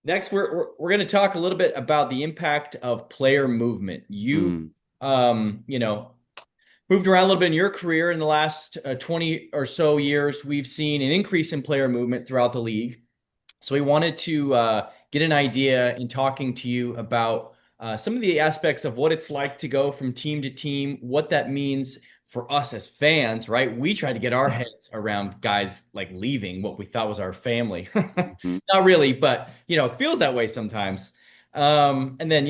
Next, we're going to talk a little bit about the impact of player movement. Mm, You know, moved around a little bit in your career in the last 20 or so years. We've seen an increase in player movement throughout the league. So we wanted to get an idea in talking to you about some of the aspects of what it's like to go from team to team, what that means for us as fans, right? We try to get our heads around guys like leaving what we thought was our family. mhm. Not really, but it feels that way sometimes. And then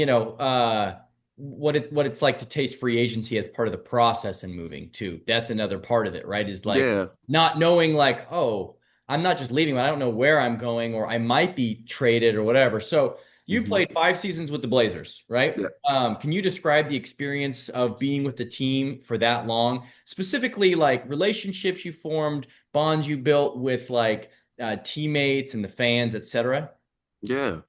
what it's like to taste free agency as part of the process and moving too. That's another part of it, right? Is like Yeah. not knowing like, oh, I'm not just leaving, but I don't know where I'm going, or I might be traded or whatever. So you hmm played 5 seasons with the Blazers, right? Yeah. Can you describe the experience of being with the team for that long? Specifically, like relationships you formed, bonds you built with like teammates and the fans, etc. Yeah.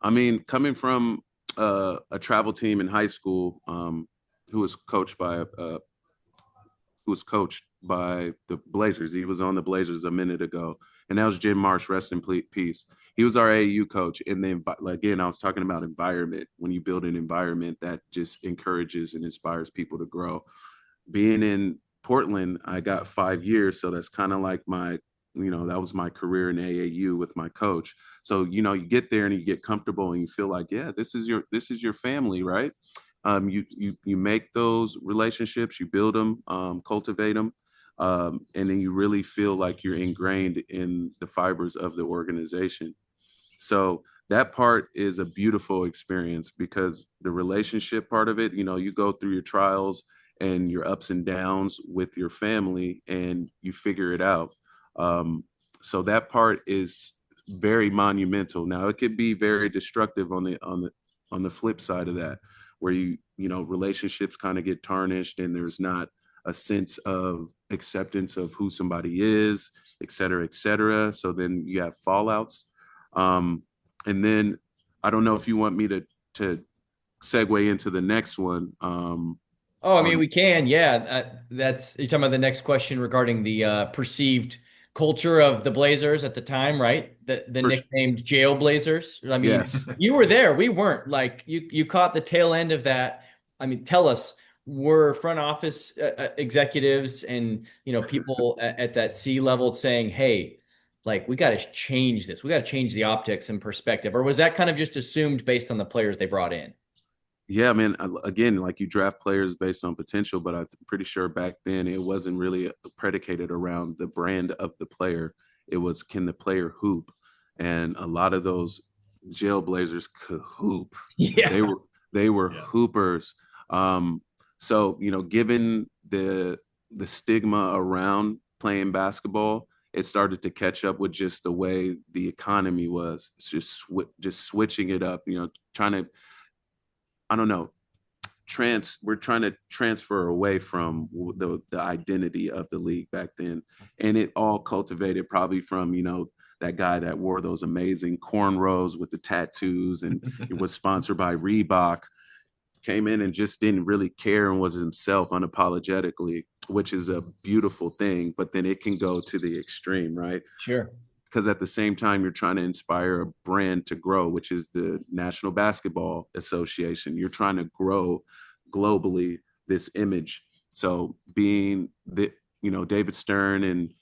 I mean, coming from a travel team in high school, who was coached by the Blazers. He was on the Blazers a minute ago, and that was Jim Marsh. Rest in peace. He was our AAU coach, and then again, I was talking about environment. When you build an environment that just encourages and inspires people to grow. Being in Portland, I got 5 years, so that's kind of like that was my career in AAU with my coach. So you get there and you get comfortable and you feel like, yeah, this is your family, right? You make those relationships, you build them, cultivate them, and then you really feel like you're ingrained in the fibers of the organization. So that part is a beautiful experience because the relationship part of it, you go through your trials and your ups and downs with your family and you figure it out. So that part is very monumental. Now it could be very destructive on the flip side of that, where relationships kind of get tarnished and there's not a sense of acceptance of who somebody is, et cetera, et cetera. So then you have fallouts. And then I don't know if you want me to segue into the next one. Oh, I mean, On we can, yeah. That's you're talking about the next question regarding the perceived culture of the Blazers at the time, right? The first, nicknamed Jail Blazers. I mean, yes, you were there, we weren't. Like you caught the tail end of that. I mean, tell us, were front office executives and people at that C level saying, "Hey, like we got to change this. We got to change the optics and perspective," or was that kind of just assumed based on the players they brought in? yeah, man. Again, like you draft players based on potential, but I'm pretty sure back then it wasn't really predicated around the brand of the player. It was, can the player hoop? And a lot of those Jailblazers could hoop. They Yeah. were they were hoopers. Um, so given the stigma around playing basketball, it started to catch up with just the way the economy was. It's just switching it up. Trying to, I don't know, we're trying to transfer away from the identity of the league back then, and it all cultivated probably from that guy that wore those amazing cornrows with the tattoos and it was sponsored by Reebok, came in and just didn't really care and was himself unapologetically, which is a beautiful thing. But then it can go to the extreme, right? Sure. Because at the same time you're trying to inspire a brand to grow, which is the National Basketball Association. You're trying to grow globally this image. So being the David Stern and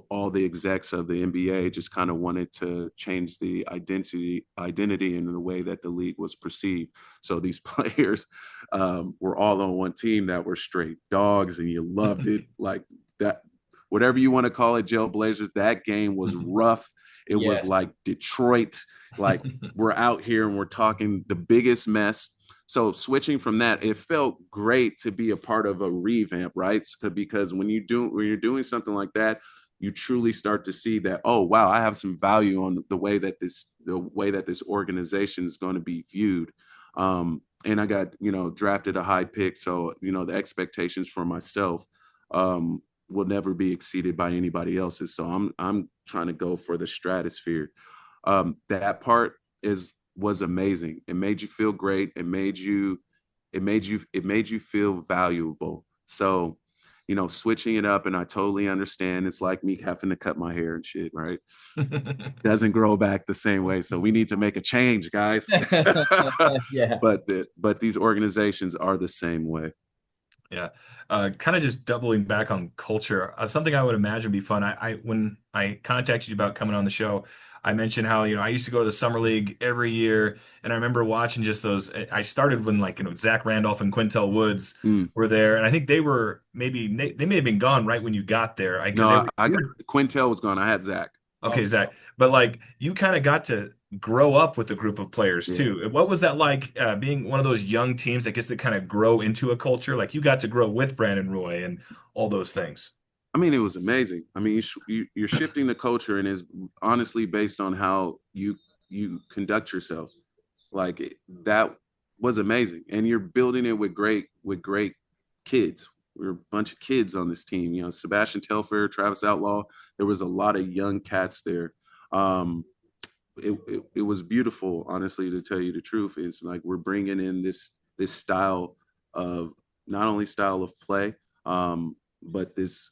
all the execs of the NBA just kind of wanted to change the identity in the way that the league was perceived. So these players were all on one team that were straight dogs, and you loved it like that. Whatever you want to call it, Jail Blazers. That game was rough. It was Yeah. like Detroit. Like we're out here and we're talking the biggest mess. So switching from that, it felt great to be a part of a revamp, right? Because when you're doing something like that, you truly start to see that, oh wow, I have some value on the way that this organization is going to be viewed. And I got drafted a high pick, so the expectations for myself will never be exceeded by anybody else's. So I'm trying to go for the stratosphere. That part was amazing. It made you feel great. It made you feel valuable. So switching it up. And I totally understand. It's like me having to cut my hair and shit, right? Doesn't grow back the same way. So we need to make a change, guys. Yeah. But these organizations are the same way. Yeah. Kind of just doubling back on culture. Something I would imagine would be fun. When I contacted you about coming on the show, I mentioned how, I used to go to the summer league every year, and I remember watching just those. I started when Zach Randolph and Quintel Woods Mm. were there, and I think they may have been gone right when you got there. No, Because they were I you got were Quintel was gone. I had Zach. okay, Zach, but you kind of got to grow up with a group of players Yeah. too. What was that like, being one of those young teams that gets to kind of grow into a culture? Like you got to grow with Brandon Roy and all those things. I mean, it was amazing. I mean, you're shifting the culture, and is honestly based on how you conduct yourself. That was amazing, and you're building it with great kids. We're a bunch of kids on this team. Sebastian Telfair, Travis Outlaw. There was a lot of young cats there. Um, it was beautiful, honestly, to tell you the truth. It's like we're bringing in this style of not only style of play, but this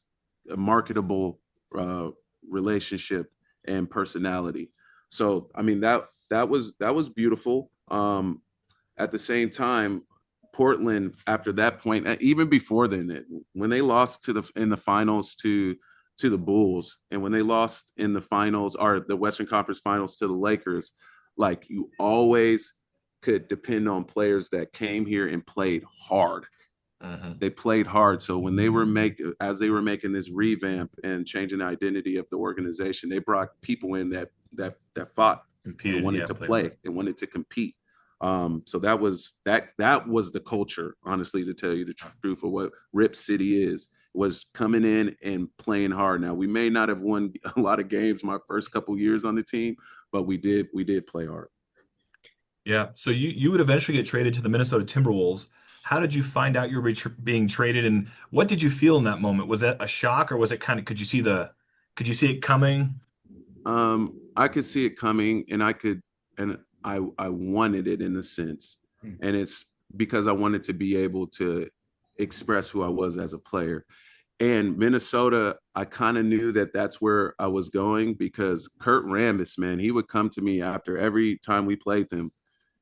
marketable relationship and personality. So I mean that was beautiful. At the same time, Portland after that point, even before then, when they lost in the finals to the Bulls, and when they lost in the finals or the Western Conference Finals to the Lakers, like you always could depend on players that came here and played hard. Mhm. They played hard. So when as they were making this revamp and changing the identity of the organization, they brought people in that fought and Competed, wanted yeah, to played play hard. and wanted to compete. So that was the culture, honestly, to tell you the truth of what Rip City was coming in and playing hard. Now we may not have won a lot of games my first couple years on the team, but we did play hard. Yeah. So you would eventually get traded to the Minnesota Timberwolves. How did you find out you were being traded, and what did you feel in that moment? Was that a shock, or was it kind of, could you see it coming? I could see it coming, and I wanted it in a sense, Hmm. and it's because I wanted to be able to express who I was as a player. And Minnesota, I kind of knew that that's where I was going because Kurt Rambis, man, he would come to me after every time we played them,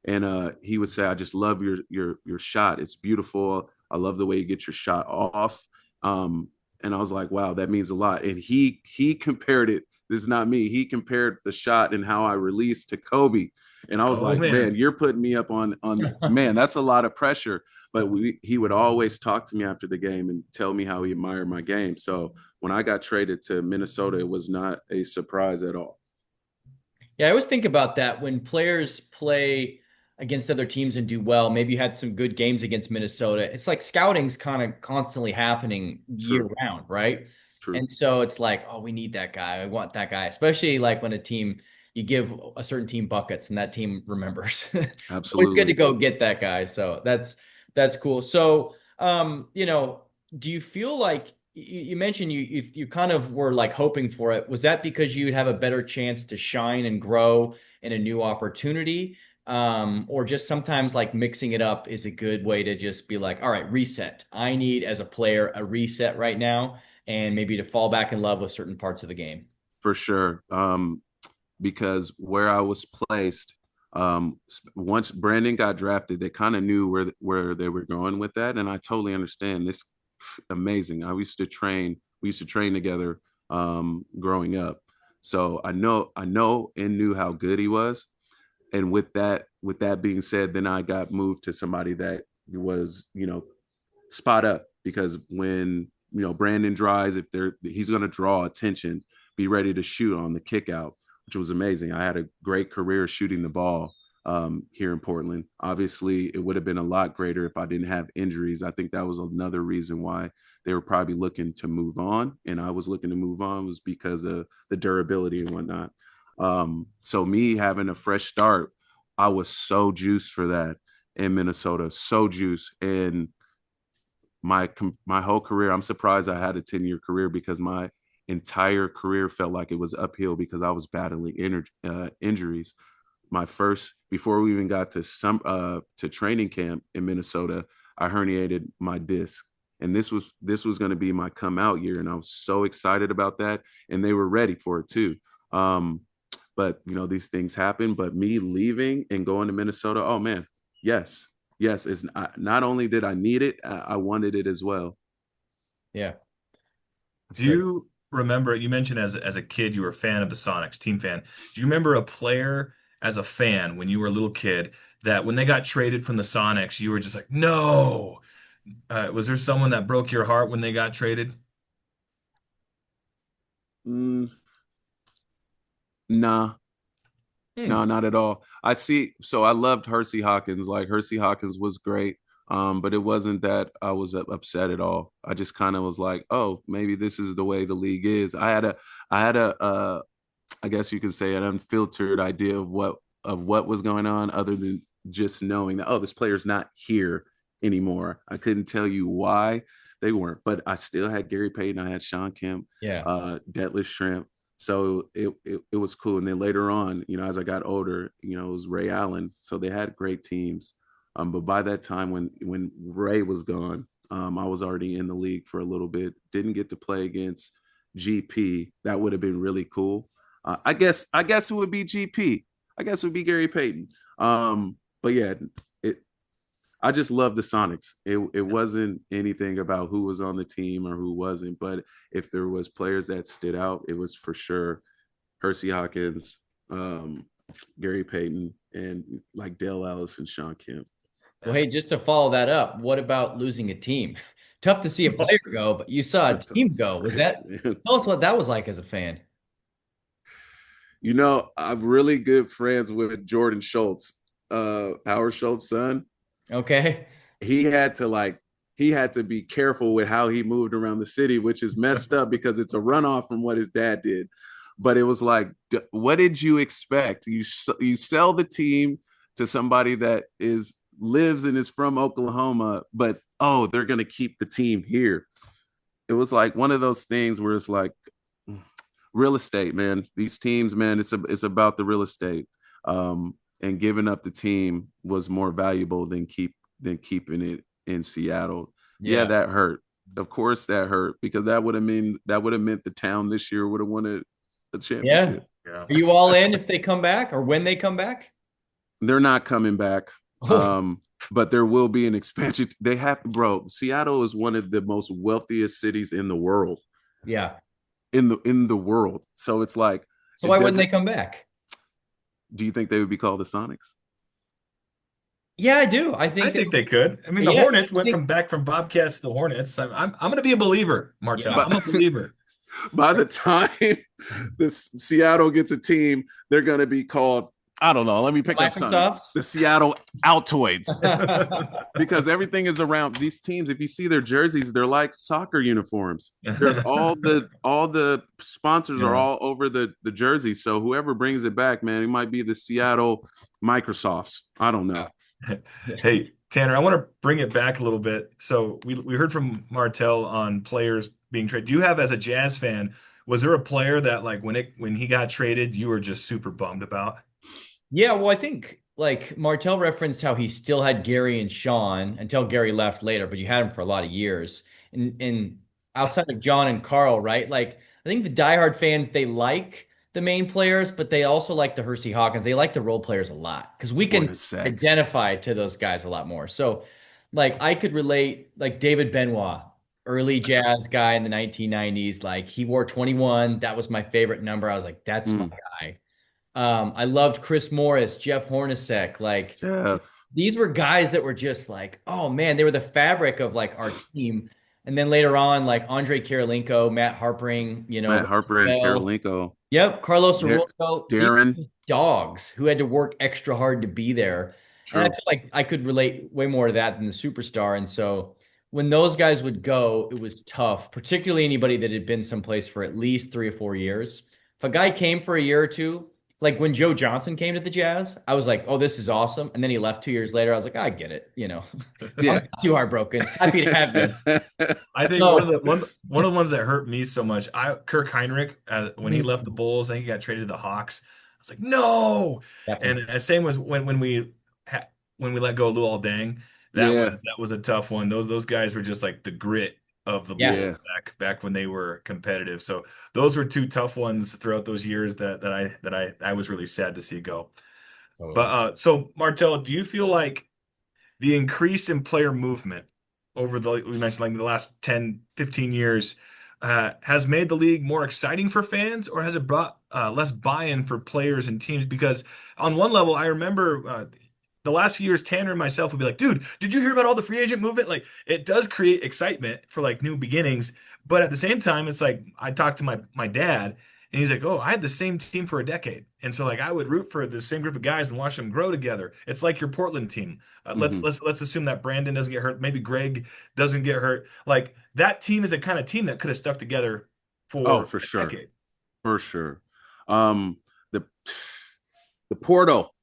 and he would say, "I just love your shot. It's beautiful. I love the way you get your shot off." And I was like, "Wow, that means a lot." And he compared it. This is not me. He compared the shot and how I released to Kobe, and I was Oh like, "Man, man. you're putting me up on man. That's a lot of pressure." But he would always talk to me after the game and tell me how he admired my game. So when I got traded to Minnesota, it was not a surprise at all. Yeah, I always think about that when players play against other teams and do well. Maybe you had some good games against Minnesota. It's like scouting's kind of constantly happening year True, round, right? true, And so it's like, oh, we need that guy. I want that guy, especially like when you give a certain team buckets and that team remembers. It's always good to absolutely. go get that guy. So that's cool. So, do you feel like you mentioned you kind of were like hoping for it. Was that because you'd have a better chance to shine and grow in a new opportunity? Or just sometimes like mixing it up is a good way to just be like, all right, reset. I need as a player a reset right now, and maybe to fall back in love with certain parts of the game. For sure. Because where I was placed, once Brandon got drafted, they kind of knew where they were going with that, and I totally understand. This amazing. We used to train together growing up, so I know and knew how good he was. And with that being said, then I got moved to somebody that was spot up, because when Brandon dries, if he's going to draw attention, be ready to shoot on the kick out, which was amazing. I had a great career shooting the ball here in Portland. Obviously, it would have been a lot greater if I didn't have injuries. I think that was another reason why they were probably looking to move on, and I was looking to move on, was because of the durability and whatnot. So me having a fresh start, I was so juiced for that in Minnesota, so juiced. And my whole career, I'm surprised I had a 10-year career, because my entire career felt like it was uphill because I was battling injuries. My first, before we even got to training camp in Minnesota, I herniated my disc, and this was going to be my come out year, and I was so excited about that, and they were ready for it too. Um, but these things happen. But me leaving and going to Minnesota, oh man, yes, yes, it's not only did I need it, I wanted it as well. Yeah, that's Do great. you remember, you mentioned as a kid you were a fan of the Sonics, team fan. Do you remember a player as a fan when you were a little kid that when they got traded from the Sonics, you were just like, no? Was there someone that broke your heart when they got traded? Mm, nah, Hmm. no, not at all. I see. So I loved Hersey Hawkins. Like Hersey Hawkins was great. But it wasn't that I was upset at all. I just kind of was like, oh, maybe this is the way the league is. I had a I guess you could say an unfiltered idea of what was going on, other than just knowing that, oh, this player's not here anymore. I couldn't tell you why they weren't, but I still had Gary Payton, I had Sean Kemp, Yeah. Detlef Shrimp. So it was cool. And then later on, as I got older, it was Ray Allen. So they had great teams. But by that time, when Ray was gone, I was already in the league for a little bit. Didn't get to play against GP. That would have been really cool. I guess it would be GP. I guess it would be Gary Payton. But yeah, it. I just love the Sonics. It wasn't anything about who was on the team or who wasn't. But if there was players that stood out, it was for sure Hersey Hawkins, um, Gary Payton, and like Dale Ellis and Sean Kemp. Well, hey, just to follow that up, what about losing a team? Tough to see a player go, but you saw a team go. Was that, tell us what that was like as a fan. I'm really good friends with Jordan Schultz, Howard Schultz's son. Okay. he had to like he had to be careful with how he moved around the city, which is messed up because it's a runoff from what his dad did. But it was like, what did you expect? You sell the team to somebody that is lives and is from Oklahoma, but oh, they're gonna keep the team here. It was like one of those things where it's like real estate, man. These teams, man, it's about the real estate. And giving up the team was more valuable than keeping it in Seattle. Yeah, Yeah. that hurt. Of course, that hurt because that would have meant the town this year would have won a Yeah. championship. Yeah. Are you all in if they come back or when they come back? They're not coming back. Oh, But there will be an expansion. They have, bro. Seattle is one of the most wealthiest cities in the world. yeah. In the world. So it's like So it why wouldn't they doesn't. come back? Do you think they would be called the Sonics? Yeah, I do. I I think that, think they could. I mean, the yeah, Hornets I went think, from Bobcats to the Hornets. I'm going to be a believer, Martell. yeah. I'm a But believer. by the time this Seattle gets a team, they're going to be called, I don't know. Let me pick up something. Microsofts. The Seattle Altoids, because everything is around these teams. If you see their jerseys, they're like soccer uniforms. They're all the sponsors are Yeah. all over the jersey. So whoever brings it back, man, it might be the Seattle Microsofts. I don't know. Hey, Tanner, I want to bring it back a little bit. So we heard from Martell on players being traded. Do you have, as a Jazz fan, was there a player that like when he got traded, you were just super bummed about? Yeah, well, I think like Martell referenced how he still had Gary and Sean until Gary left later, but you had him for a lot of years. And outside of John and Carl, right? Like I think the diehard fans they like the main players, but they also like the Hersey Hawkins. They like the role players a lot because we can Hornacek. identify to those guys a lot more. So like I could relate like David Benoit, early Jazz guy in the 1990s. Like he wore 21. That was my favorite number. I was like, that's my Mm, guy. I loved Chris Morris, Jeff Hornacek. Like Jeff. these were guys that were just like, oh man, they were the fabric of like our team. And then later on, like Andre Kirilenko, Matt Harpering, Matt Harper and Bell. Karolinko. Yep, Carlos Dar- Arroyo. These Darren. were dogs who had to work extra hard to be there. And I True. feel like I could relate way more to that than the superstar. And so when those guys would go, it was tough, particularly anybody that had been someplace for at least 3 or 4 years. If a guy came for a year or two, like when Joe Johnson came to the Jazz, I was like, oh, this is awesome. And then he left 2 years later. I was like, I get it. I'm Yeah. not too heartbroken. Happy to have you. I think one of So, one of the ones that hurt me so much, Kirk Heinrich, when he Mhm. left the Bulls and he got traded to the Hawks, I was like, no. Definitely. And same was when we let go of Luol Deng. Yeah, that was a tough one. Those guys were just like the grit of the Yeah. yeah. Bulls back when they were competitive. So those were two tough ones throughout those years that I was really sad to see go. But Totally. so Martell, do you feel like the increase in player movement over we mentioned like the last 10, 15 years has made the league more exciting for fans, or has it brought less buy-in for players and teams? Because on one level, I remember the last few years, Tanner and myself would be like, dude, did you hear about all the free agent movement? Like, it does create excitement for like new beginnings. But at the same time, it's like I talked to my dad, and he's like, "Oh, I had the same team for a decade, and so like I would root for the same group of guys and watch them grow together. It's like your Portland team. Hmm. Let's assume that Brandon doesn't get hurt. Maybe Greg doesn't get hurt. Like that team is a kind of team that could have stuck together Oh, for for a sure. decade. For sure. The portal.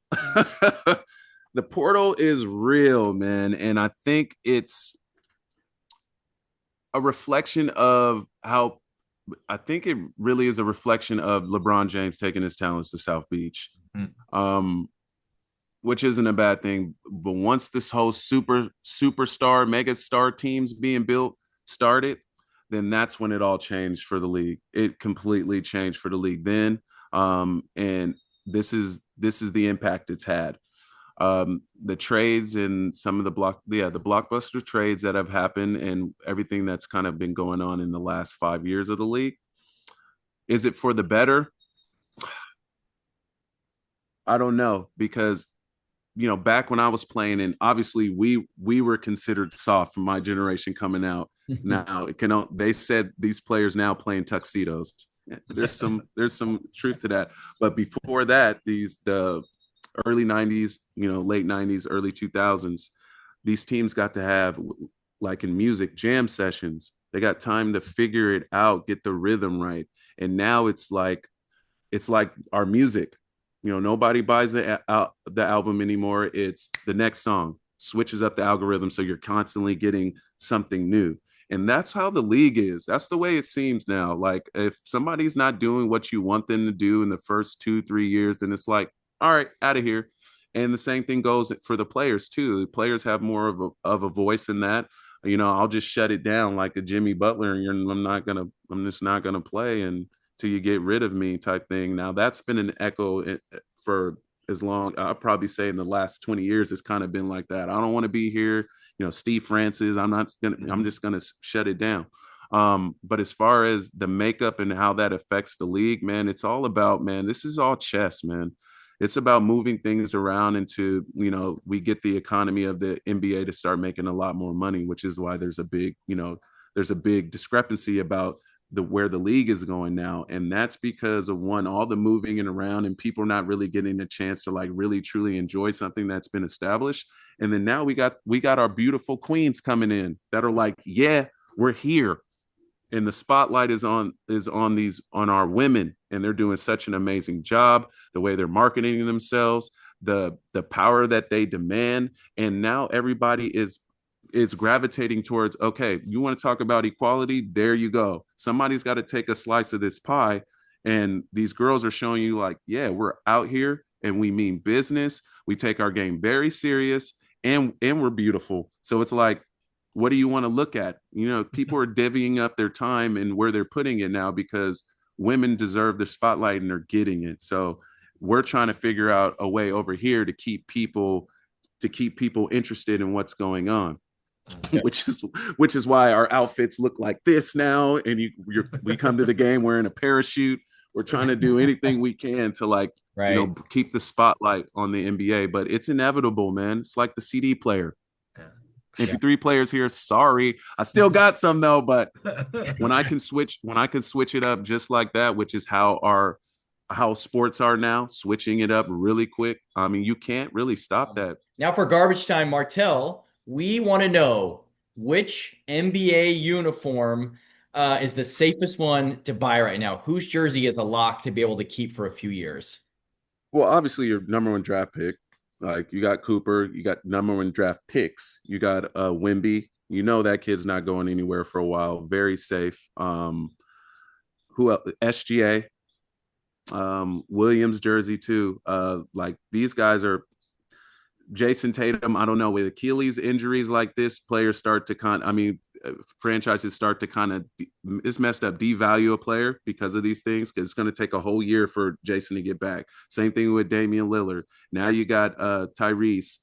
The portal is real, man. And I think it's a reflection of how I think it really is a reflection of LeBron James taking his talents to South Beach. Mm. Um, which isn't a bad thing. But once this whole superstar, mega star teams being built started, then that's when it all changed for the league. It completely changed for the league then. And this is the impact it's had. The trades and some of the blockbuster trades that have happened and everything that's kind of been going on in the last 5 years of the league. Is it for the better? I don't know because back when I was playing, and obviously we were considered soft from my generation coming out. Now they said these players now playing tuxedos. There's some truth to that. But before that, the early '90s, late '90s, early 2000s, these teams got to have, like in music, jam sessions. They got time to figure it out, get the rhythm right. And now it's like our music. Nobody buys the album anymore. It's the next song switches up the algorithm, so you're constantly getting something new. And that's how the league is. That's the way it seems now. Like if somebody's not doing what you want them to do in the first 2 3 years, then it's like, all right, out of here. And the same thing goes for the players too. The players have more of a voice in that. I'll just shut it down like a Jimmy Butler, and I'm just not gonna play and till you get rid of me type thing. Now that's been an echo for as long, I'll probably say in the last 20 years, it's kind of been like that. I don't want to be here. Steve Francis, I'm just going to shut it down. But as far as the makeup and how that affects the league, man, it's all about, man, this is all chess, man. It's about moving things around into, we get the economy of the NBA to start making a lot more money, which is why there's a big discrepancy about where the league is going now. And that's because of, one, all the moving and around, and people are not really getting a chance to like really truly enjoy something that's been established. And then now we got our beautiful queens coming in that are like, yeah, we're here. And the spotlight is on our women, and they're doing such an amazing job, the way they're marketing themselves, the power that they demand. And now everybody is gravitating towards, okay, you want to talk about equality? There you go. Somebody's got to take a slice of this pie. And these girls are showing you, like, yeah, we're out here and we mean business. We take our game very serious, and we're beautiful. So it's like, what do you want to look at? People are divvying up their time and where they're putting it now because women deserve the spotlight and they're getting it. So we're trying to figure out a way over here to keep people interested in what's going on. Okay. which is why our outfits look like this now, and we come to the game wearing a parachute. We're trying to do anything we can to, like, Right. keep the spotlight on the NBA, but it's inevitable, man. It's like the CD player. Yeah. MP3 players here, sorry, I still got some though, but Yeah. when I can switch it up just like that, which is how sports are now, switching it up really quick. I mean, you can't really stop that. Now for garbage time, Martell, we want to know which NBA uniform is the safest one to buy right now. Whose jersey is a lock to be able to keep for a few years? Well, obviously your number one draft pick, like you got Cooper, you got number one draft picks, you got Wimby. That kid's not going anywhere for a while. Very safe. Who else? SGA, Williams jersey too. Like these guys are Jason Tatum, I don't know, with Achilles injuries like this, players start to franchises start to kind of, it's messed up, devalue a player because of these things, because it's going to take a whole year for Jason to get back. Same thing with Damian Lillard. Now you got Tyrese.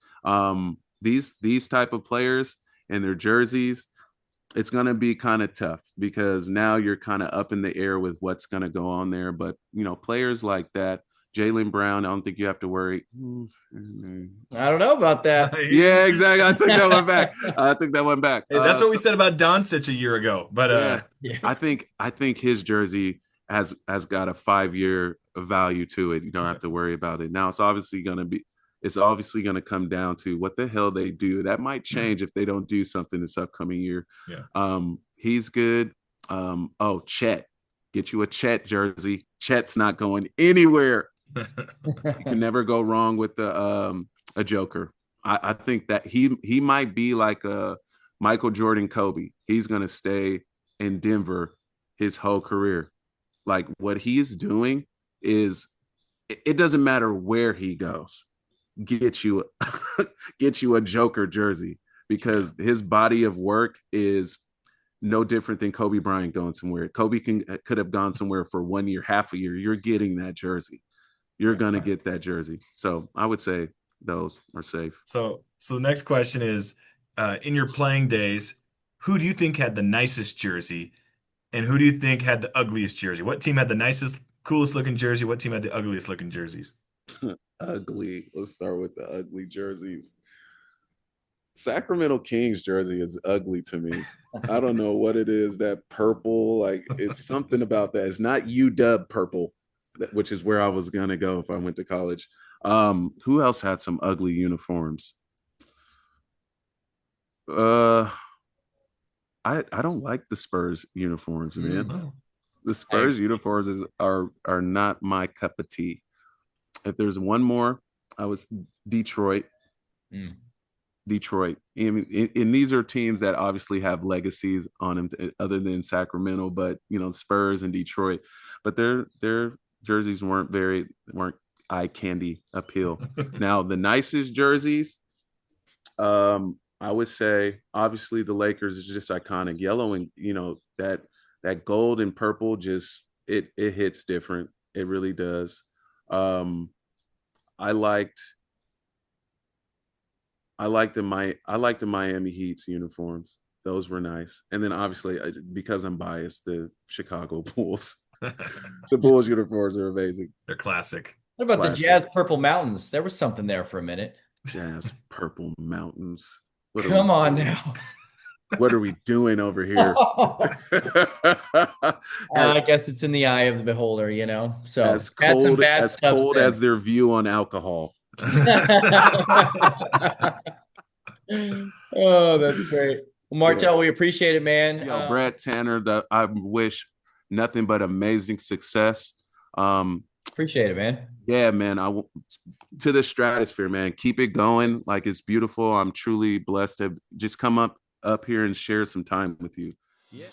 These type of players and their jerseys, it's going to be kind of tough because now you're kind of up in the air with what's going to go on there. But, players like that, Jaylen Brown, I don't think you have to worry. I don't know about that. Yeah, exactly. I took that one back. I took that one back. Hey, that's what we said about Doncic a year ago. But yeah. I think his jersey has got a 5-year value to it. You don't have to worry about it. Now it's obviously going to come down to what the hell they do. That might change if they don't do something this upcoming year. Yeah. He's good. Chet. Get you a Chet jersey. Chet's not going anywhere. You can never go wrong with a Joker. I think that he might be like a Michael Jordan Kobe. He's going to stay in Denver his whole career. Like what he's doing is, it doesn't matter where he goes. Get you a Joker jersey, because his body of work is no different than Kobe Bryant going somewhere. Kobe could have gone somewhere for 1 year, half a year. You're getting that jersey. You're going to get that jersey. So I would say those are safe. So the next question is, in your playing days, who do you think had the nicest jersey, and who do you think had the ugliest jersey? What team had the nicest, coolest looking jersey? What team had the ugliest looking jerseys? Ugly. Let's start with the ugly jerseys. Sacramento Kings jersey is ugly to me. I don't know what it is. That purple, like it's something about that. It's not UW purple, which is where I was gonna go if I went to college. Who else had some ugly uniforms? I don't like the Spurs uniforms, man. Mm-hmm. The Spurs uniforms are not my cup of tea. If there's one more, I was Detroit. Detroit. And these are teams that obviously have legacies on them other than Sacramento, but Spurs and Detroit. But their jerseys weren't eye candy appeal. Now the nicest jerseys, I would say obviously the Lakers is just iconic. Yellow and that gold and purple, just it hits different. It really does. I liked the Miami Heat's uniforms. Those were nice. And then obviously, because I'm biased, the Chicago Bulls. The Bulls uniforms are amazing. They're classic. What about the Jazz Purple Mountains? There was something there for a minute. Jazz Purple Mountains. Come on now. What are we doing over here? I guess it's in the eye of the beholder, So as cold as their view on alcohol. Oh, that's great. Well, Martell, we appreciate it, man. Yo, Brett, Tanner, I wish nothing but amazing success. Appreciate it, man. Yeah, man. To the stratosphere, man. Keep it going. Like, it's beautiful. I'm truly blessed to just come up here and share some time with you. Yeah.